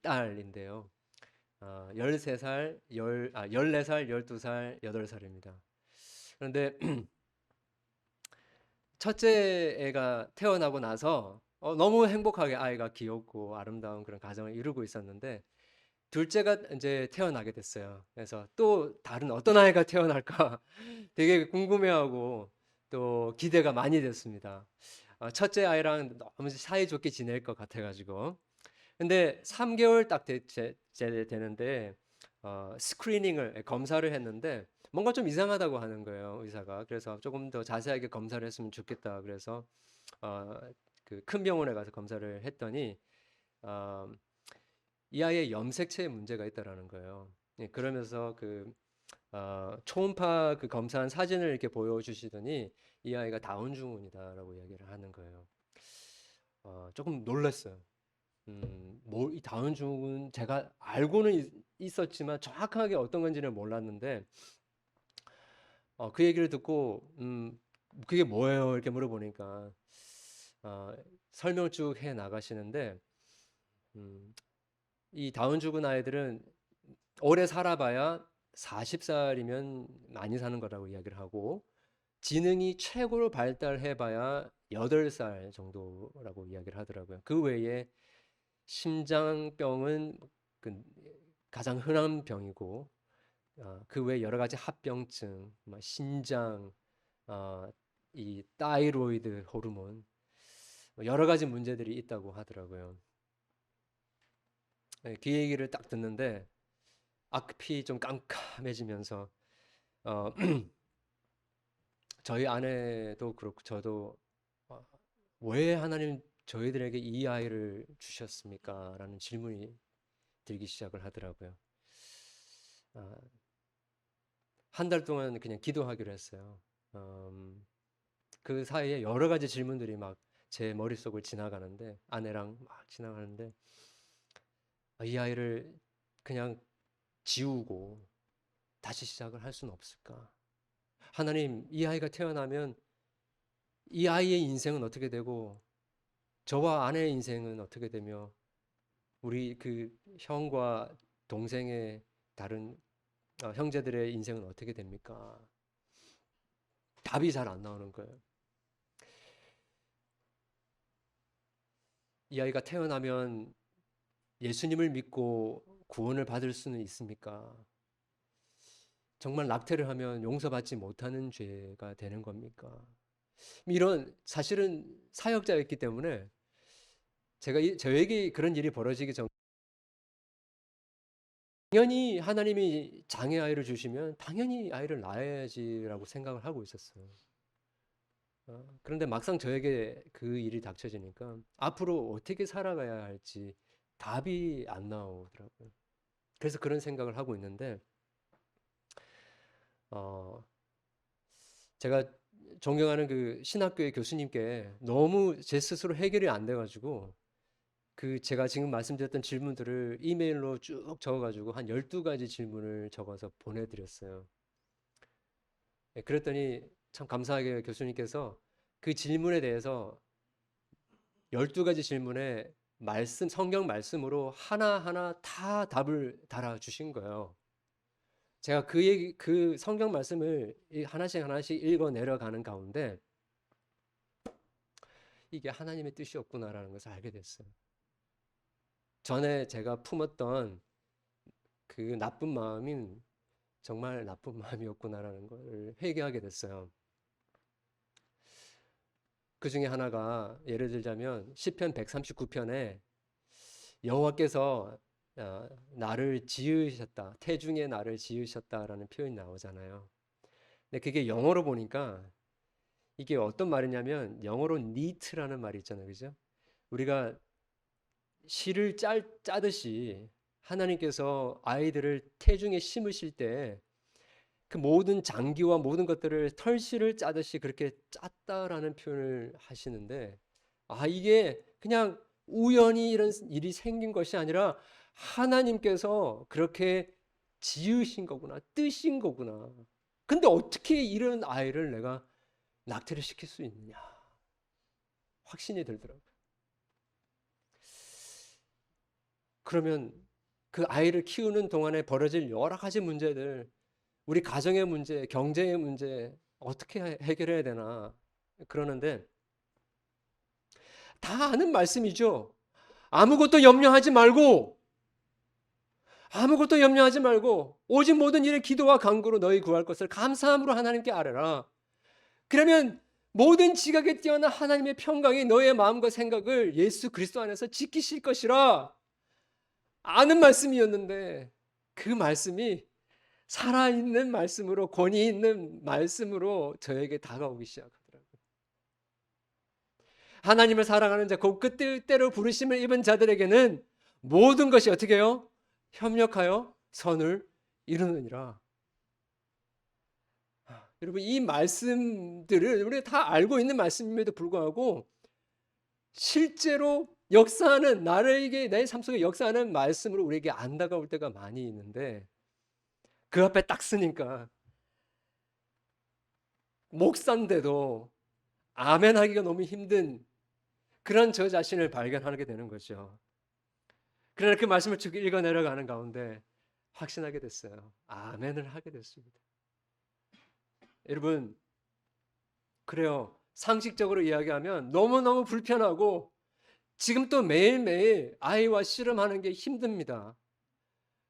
딸인데요. 13살, 14살, 12살, 8살입니다. 그런데 첫째 애가 태어나고 나서 너무 행복하게 아이가 귀엽고 아름다운 그런 가정을 이루고 있었는데 둘째가 이제 태어나게 됐어요. 그래서 또 다른 어떤 아이가 태어날까 되게 궁금해하고 또 기대가 많이 됐습니다. 첫째 아이랑 너무 사이좋게 지낼 것 같아가지고. 근데 3개월 딱 되는데 스크리닝을 검사를 했는데 뭔가 좀 이상하다고 하는 거예요, 의사가. 그래서 조금 더 자세하게 검사를 했으면 좋겠다. 그래서 그 큰 병원에 가서 검사를 했더니 어, 이 아이의 염색체에 문제가 있다라는 거예요. 예, 그러면서 그 초음파 그 검사한 사진을 이렇게 보여주시더니 이 아이가 다운 증후군이다라고 이야기를 하는 거예요. 조금 놀랐어요. 이 다운 증후군 제가 알고는 있었지만 정확하게 어떤 건지는 몰랐는데 그 얘기를 듣고 그게 뭐예요? 이렇게 물어보니까 설명 쭉 해 나가시는데 이 다운 증후군 아이들은 오래 살아봐야 40살이면 많이 사는 거라고 이야기를 하고 지능이 최고로 발달해봐야 8살 정도라고 이야기를 하더라고요. 그 외에 심장병은 그 가장 흔한 병이고 그 외에 여러 가지 합병증, 신장, 이 타이로이드 호르몬 여러 가지 문제들이 있다고 하더라고요. 그 얘기를 딱 듣는데 앞이 좀 깜깜해지면서 저희 아내도 그렇고 저도 왜 하나님 저희들에게 이 아이를 주셨습니까? 라는 질문이 들기 시작을 하더라고요. 한 달 동안 그냥 기도하기로 했어요. 그 사이에 여러 가지 질문들이 막 제 머릿속을 지나가는데 아내랑 막 지나가는데 이 아이를 그냥 지우고 다시 시작을 할 수는 없을까? 하나님, 이 아이가 태어나면 이 아이의 인생은 어떻게 되고 저와 아내의 인생은 어떻게 되며 우리 그 형과 동생의 다른 형제들의 인생은 어떻게 됩니까? 답이 잘 안 나오는 거예요. 이 아이가 태어나면 예수님을 믿고 구원을 받을 수는 있습니까? 정말 낙태를 하면 용서받지 못하는 죄가 되는 겁니까? 이런 사실은 사역자였기 때문에 저에게 그런 일이 벌어지기 전 당연히 하나님이 장애 아이를 주시면 당연히 아이를 낳아야지라고 생각을 하고 있었어요. 그런데 막상 저에게 그 일이 닥쳐지니까 앞으로 어떻게 살아가야 할지 답이 안 나오더라고요. 그래서 그런 생각을 하고 있는데 어, 제가 존경하는 그 신학교의 교수님께 너무 제 스스로 해결이 안 돼가지고 그 제가 지금 말씀드렸던 질문들을 이메일로 쭉 적어가지고 한 12가지 질문을 적어서 보내드렸어요. 예, 그랬더니 참 감사하게 교수님께서 그 질문에 대해서 12가지 질문에 성경 말씀으로 하나하나 다 답을 달아주신 거예요. 제가 그 성경 말씀을 하나씩 하나씩 읽어 내려가는 가운데 이게 하나님의 뜻이었구나라는 것을 알게 됐어요. 전에 제가 품었던 그 나쁜 마음이 정말 나쁜 마음이었구나라는 걸 회개하게 됐어요. 그 중에 하나가 예를 들자면 시편 139편에 여호와께서 나를 지으셨다. 태중에 나를 지으셨다라는 표현이 나오잖아요. 근데 그게 영어로 보니까 이게 어떤 말이냐면 영어로 neat라는 말이 있잖아요. 그죠? 우리가 실을 짜듯이 하나님께서 아이들을 태중에 심으실 때 그 모든 장기와 모든 것들을 털실을 짜듯이 그렇게 짰다라는 표현을 하시는데 이게 그냥 우연히 이런 일이 생긴 것이 아니라 하나님께서 그렇게 지으신 거구나, 뜨신 거구나. 근데 어떻게 이런 아이를 내가 낙태를 시킬 수 있느냐 확신이 들더라고요. 그러면 그 아이를 키우는 동안에 벌어질 여러 가지 문제들, 우리 가정의 문제, 경제의 문제 어떻게 해결해야 되나 그러는데 다 아는 말씀이죠. 아무것도 염려하지 말고 아무것도 염려하지 말고 오직 모든 일에 기도와 간구로 너희 구할 것을 감사함으로 하나님께 아뢰라. 그러면 모든 지각에 뛰어난 하나님의 평강이 너의 마음과 생각을 예수 그리스도 안에서 지키실 것이라 아는 말씀이었는데 그 말씀이 살아있는 말씀으로 권위 있는 말씀으로 저에게 다가오기 시작하더라고요. 하나님을 사랑하는 자, 곧 그 뜻대로 부르심을 입은 자들에게는 모든 것이 어떻게 해요? 협력하여 선을 이루느니라. 여러분 이 말씀들을 우리가 다 알고 있는 말씀임에도 불구하고 실제로 역사하는 나에게 내 삶 속에 역사하는 말씀으로 우리에게 안 다가올 때가 많이 있는데 그 앞에 딱 쓰니까 목사인데도 아멘 하기가 너무 힘든 그런 저 자신을 발견하게 되는 거죠. 그러나 그 말씀을 쭉 읽어 내려가는 가운데 확신하게 됐어요. 아멘을 하게 됐습니다. 여러분 그래요. 상식적으로 이야기하면 너무너무 불편하고 지금 또 매일매일 아이와 씨름하는 게 힘듭니다.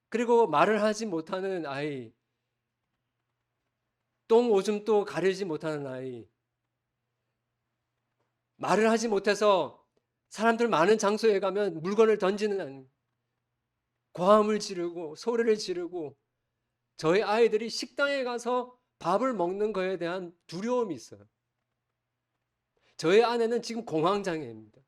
그리고 말을 하지 못하는 아이, 똥 오줌도 가리지 못하는 아이, 말을 하지 못해서 사람들 많은 장소에 가면 물건을 던지는 고함을 지르고 소리를 지르고 저희 아이들이 식당에 가서 밥을 먹는 거에 대한 두려움이 있어요. 저희 아내는 지금 공황장애입니다.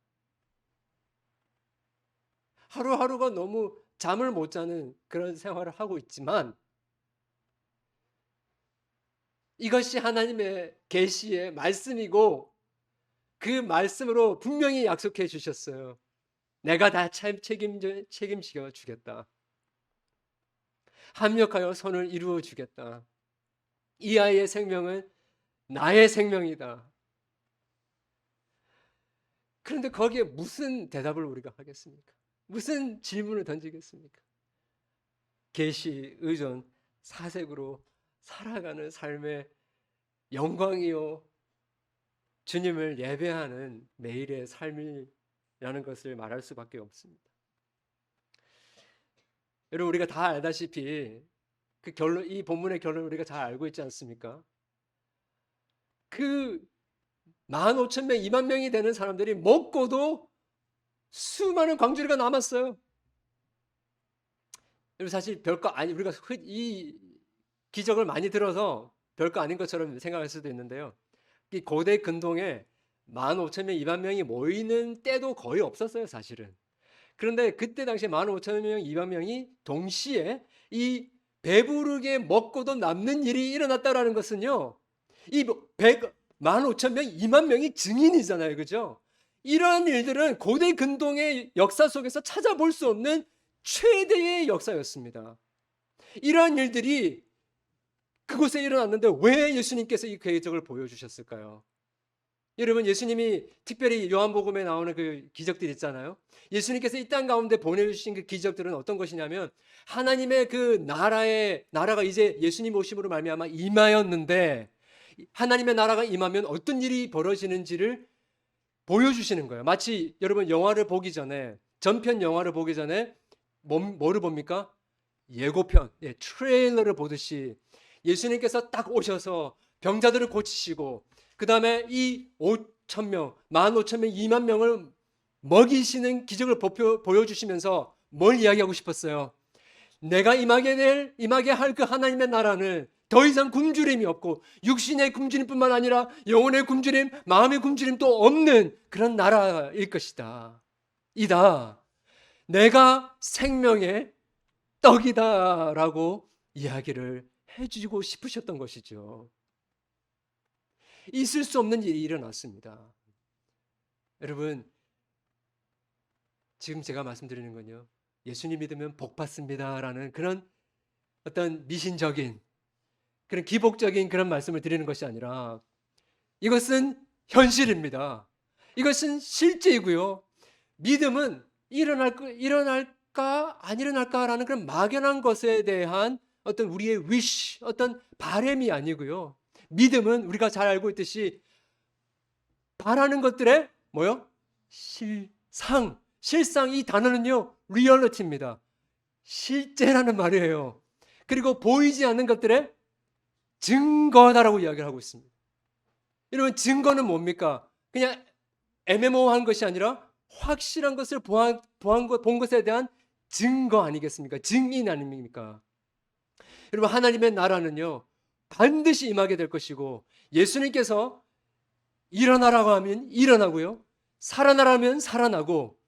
하루하루가 너무 잠을 못 자는 그런 생활을 하고 있지만 이것이 하나님의 계시의 말씀이고 그 말씀으로 분명히 약속해 주셨어요. 내가 다 책임져 주겠다. 합력하여 선을 이루어 주겠다. 이 아이의 생명은 나의 생명이다. 그런데 거기에 무슨 대답을 우리가 하겠습니까? 무슨 질문을 던지겠습니까? 계시, 의존, 사색으로 살아가는 삶의 영광이요, 주님을 예배하는 매일의 삶이라는 것을 말할 수밖에 없습니다. 여러분, 우리가 다 알다시피 그 결론, 이 본문의 결론을 우리가 잘 알고 있지 않습니까? 그 15,000명, 2만 명이 되는 사람들이 먹고도 수많은 광주리가 남았어요. 여러분, 사실 별거 아니, 우리가 이 기적을 많이 들어서 별거 아닌 것처럼 생각할 수도 있는데요. 이 고대 근동에 15,000명, 2만 명이 모이는 때도 거의 없었어요, 사실은. 그런데 그때 당시에 15,000명, 2만 명이 동시에 이 배부르게 먹고도 남는 일이 일어났다라는 것은요, 이 15,000명, 2만 명이 증인이잖아요, 그죠? 이러한 일들은 고대 근동의 역사 속에서 찾아볼 수 없는 최대의 역사였습니다. 이러한 일들이 그곳에 일어났는데 왜 예수님께서 이 궤적을 보여주셨을까요? 여러분, 예수님이 특별히 요한복음에 나오는 그 기적들 있잖아요. 예수님께서 이 땅 가운데 보내주신 그 기적들은 어떤 것이냐면 하나님의 그 나라가 이제 예수님 오심으로 말미암아 임하였는데, 하나님의 나라가 임하면 어떤 일이 벌어지는지를 보여주시는 거예요. 마치 여러분 영화를 보기 전에, 전편 영화를 보기 전에 뭐를 봅니까? 예고편, 트레일러를 보듯이 예수님께서 딱 오셔서 병자들을 고치시고 그 다음에 이 5,000명, 15,000명, 2만 명을 먹이시는 기적을 보여주시면서 뭘 이야기하고 싶었어요? 내가 임하게 할 그 하나님의 나라는 더 이상 굶주림이 없고 육신의 굶주림뿐만 아니라 영혼의 굶주림, 마음의 굶주림도 없는 그런 나라일 것이다. 이다. 내가 생명의 떡이다라고 이야기를 해주고 싶으셨던 것이죠. 있을 수 없는 일이 일어났습니다. 여러분, 지금 제가 말씀드리는 건요, 예수님 믿으면 복 받습니다라는 그런 어떤 미신적인, 그런 기복적인 그런 말씀을 드리는 것이 아니라 이것은 현실입니다. 이것은 실제이고요. 믿음은 일어날까 안 일어날까라는 그런 막연한 것에 대한 어떤 우리의 wish, 어떤 바람이 아니고요. 믿음은 우리가 잘 알고 있듯이 바라는 것들의 뭐요? 실상. 이 단어는요, 리얼리티입니다. 실제라는 말이에요. 그리고 보이지 않는 것들의 증거다라고 이야기를 하고 있습니다. 여러분, 증거는 뭡니까? 그냥 애매모호한 것이 아니라 확실한 것을 본 것에 대한 증거 아니겠습니까? 증인 아닙니까? 여러분, 하나님의 나라는요, 반드시 임하게 될 것이고, 예수님께서 일어나라고 하면 일어나고요, 살아나라면 살아나고,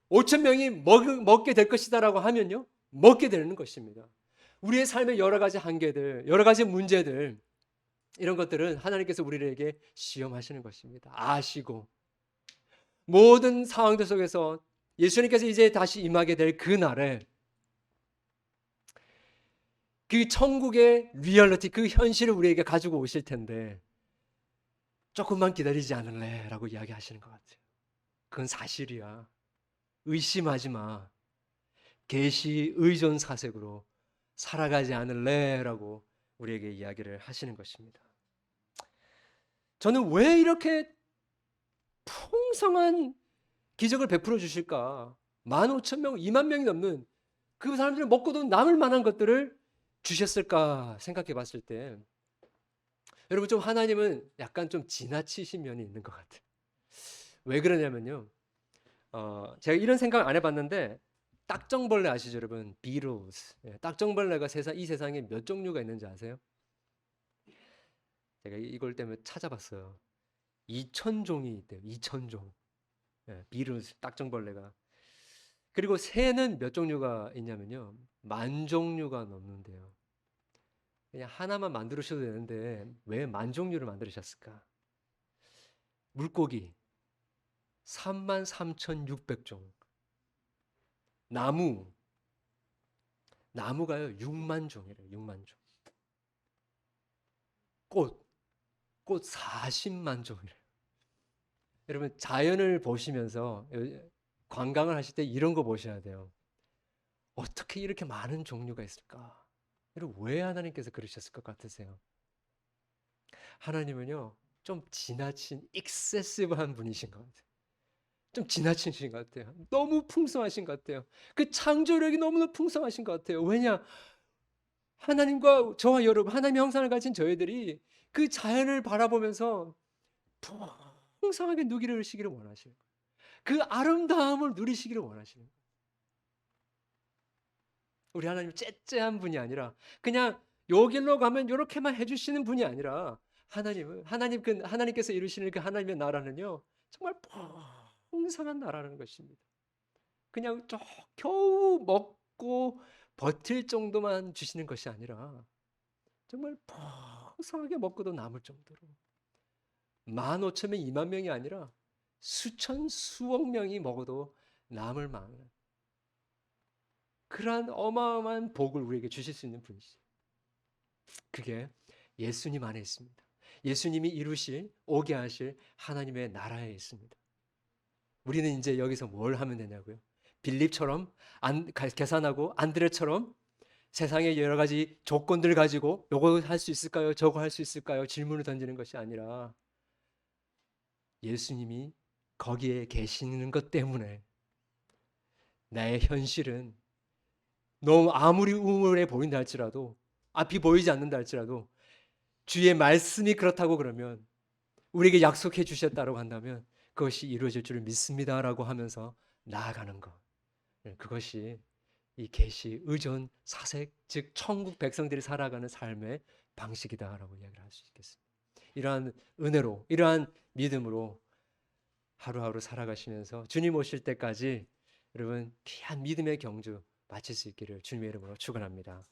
5,000명이 먹게 될 것이다라고 하면요, 먹게 되는 것입니다. 우리의 삶의 여러 가지 한계들, 여러 가지 문제들, 이런 것들은 하나님께서 우리에게 시험하시는 것입니다. 아시고 모든 상황들 속에서 예수님께서 이제 다시 임하게 될 그 날에 그 천국의 리얼리티, 그 현실을 우리에게 가지고 오실 텐데 조금만 기다리지 않을래? 라고 이야기하시는 것 같아요. 그건 사실이야. 의심하지 마. 계시 의존 사색으로 살아가지 않을래? 라고 우리에게 이야기를 하시는 것입니다. 저는 왜 이렇게 풍성한 기적을 베풀어 주실까? 15,000명, 2만 명이 넘는 그 사람들이 먹고도 남을 만한 것들을 주셨을까 생각해 봤을 때, 여러분, 좀 하나님은 약간 좀 지나치신 면이 있는 것 같아요. 왜 그러냐면요, 제가 이런 생각 안 해봤는데 딱정벌레 아시죠, 여러분? 비틀스. 딱정벌레가 이 세상에 몇 종류가 있는지 아세요? 제가 이걸 때문에 찾아봤어요. 2,000종이 있대요. 2,000종. 비틀스, 딱정벌레가. 그리고 새는 몇 종류가 있냐면요, 10,000종류가 넘는데요. 그냥 하나만 만들으셔도 되는데 왜 10,000종류를 만드셨을까? 물고기 33,600종, 나무가요 6만 종이래요. 6만 종. 꽃 40만 종이래요. 여러분, 자연을 보시면서 관광을 하실 때 이런 거 보셔야 돼요. 어떻게 이렇게 많은 종류가 있을까? 여러분, 왜 하나님께서 그러셨을 것 같으세요? 하나님은요, 좀 지나친 익세시브한 분이신 것 같아요. 좀 지나치신 것 같아요. 너무 풍성하신 것 같아요. 그 창조력이 너무나 풍성하신 것 같아요. 왜냐? 하나님과 저와 여러분, 하나님의 형상을 가진 저희들이 그 자연을 바라보면서 풍성하게 누리시기를 원하시는 거예요. 그 아름다움을 누리시기를 원하시는 거예요. 우리 하나님 째째한 분이 아니라 그냥 요 길로 가면 요렇게만 해주시는 분이 아니라 하나님께서 이루시는 그 하나님의 나라는요, 정말 풍성한 나라라는 것입니다. 그냥 겨우 먹고 버틸 정도만 주시는 것이 아니라 정말 풍성하게 먹고도 남을 정도로 15,000명, 20,000명이 아니라 수천, 수억 명이 먹어도 남을 만한 그러한 어마어마한 복을 우리에게 주실 수 있는 분이시죠. 그게 예수님 안에 있습니다. 예수님이 이루실, 오게 하실 하나님의 나라에 있습니다. 우리는 이제 여기서 뭘 하면 되냐고요? 빌립처럼 계산하고 안드레처럼 세상의 여러 가지 조건들 가지고 요거 할 수 있을까요? 저거 할 수 있을까요? 질문을 던지는 것이 아니라 예수님이 거기에 계시는 것 때문에 나의 현실은 너무 아무리 우물해 보인다 할지라도, 앞이 보이지 않는다 할지라도 주의 말씀이 그렇다고 그러면, 우리에게 약속해 주셨다고 한다면 그것이 이루어질 줄 믿습니다라고 하면서 나아가는 것. 그것이 이 계시, 의존, 사색, 즉 천국 백성들이 살아가는 삶의 방식이다라고 이야기를 할 수 있겠습니다. 이러한 은혜로, 이러한 믿음으로 하루하루 살아가시면서 주님 오실 때까지 여러분 귀한 믿음의 경주 마칠 수 있기를 주님의 이름으로 축원합니다.